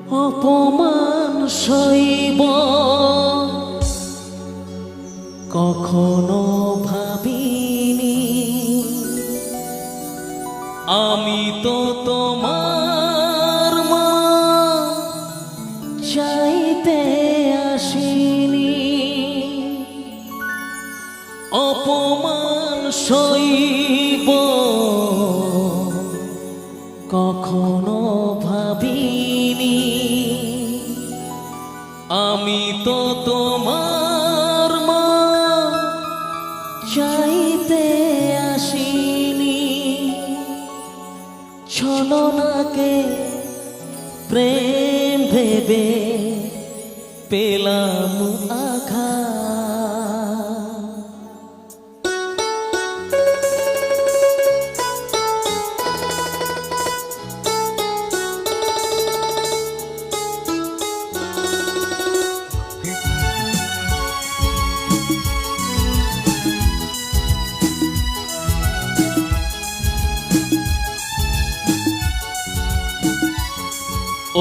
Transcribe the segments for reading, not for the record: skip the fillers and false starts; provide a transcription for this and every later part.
অপমান সইব কখনো ভাবিনি, আমি তো তোমার মা চাইতে আসিনি। অপমান সইব কখনো ভাবিনি, আমি তো তোমার মা চাইতে আসিনি। ছলনাকে প্রেম ভেবে পেলাম আঘাত।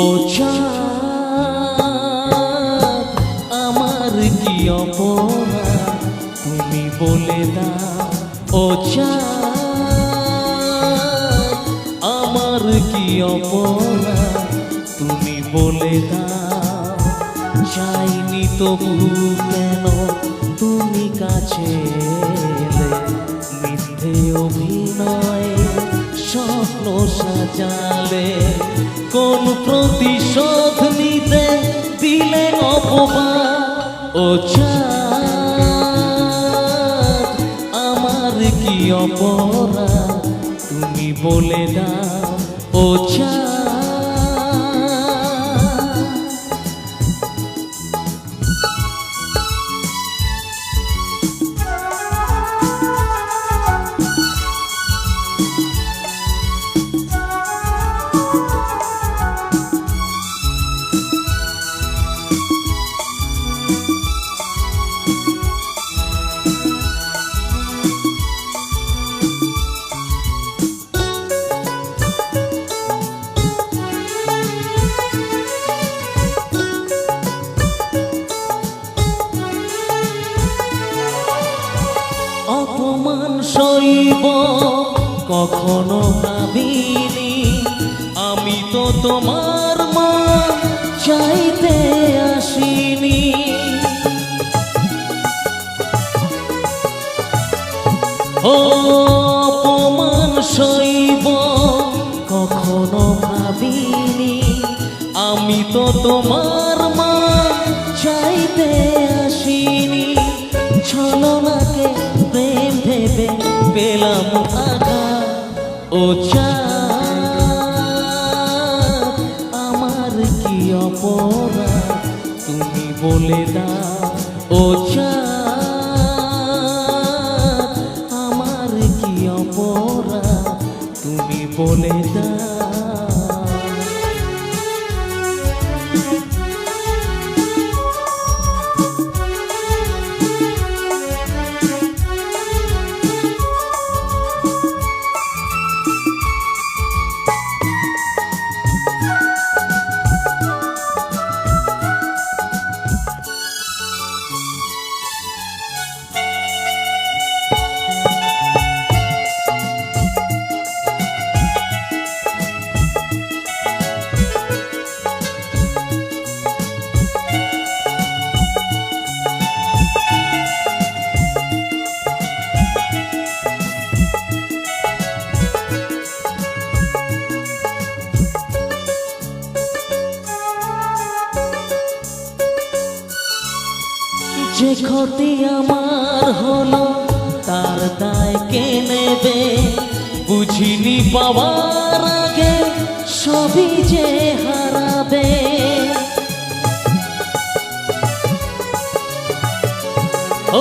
ও চাঁদ আমার কি অপরাধ তুমি বলে দাও। ও চাঁদ আমার কি অপরাধ তুমি বলে দাও। চাইনি তবু কেন তুমি কাছে এলে, মিথ্যে অভিনয়ে স্বপ্ন সাজালে। কোন প্রতিশোধ নিতে দিলে অপমান। ও চাঁদ আমার কি অপরাধ তুমি বলে দাও। ও চাঁদ অপমান সইব কখনো ভাবিনি, আমি তো তোমার মা চাইতে আসিনি। অপমান সইব কখনো ভাবিনি, আমি তো তোমার মা চাইতে আসিনি। ছলনাকে প্রেম ভেবে পেলাম আঘাত। ও চাঁদ আমার কি অপরাধ তুমি বলে দাও। ও চাঁদ আমার কি অপরাধ তুমি বলে দাও। যে ক্ষতি আমার হলো তার দায় কে নেবে, বুঝিনি পাওয়ার আগে সবই যে হারাবে।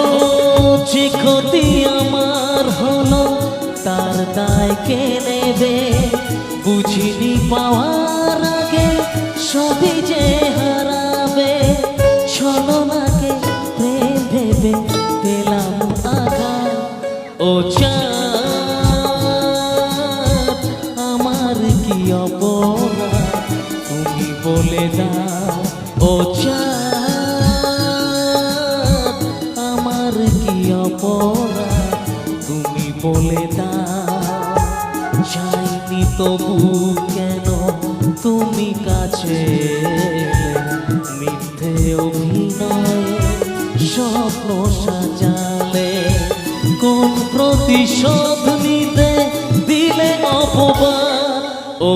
ও যে ক্ষতি আমার হলো তার দায় কে নেবে, বুঝিনি পাওয়ার আগে সবই যে হারাবে। ছলনাকে প্রেম ভেবে পেলাম আঘাত। ও চাঁদ আমার কি অপরাধ তুমি বলে দাও। পাইনি তবু কেন তুমি কাছে এলে? মিথ্যে অভিনয়ে স্বপ্ন সাজালে, কোন প্রতিশোধ নিতে দিলে অপবাদ? ও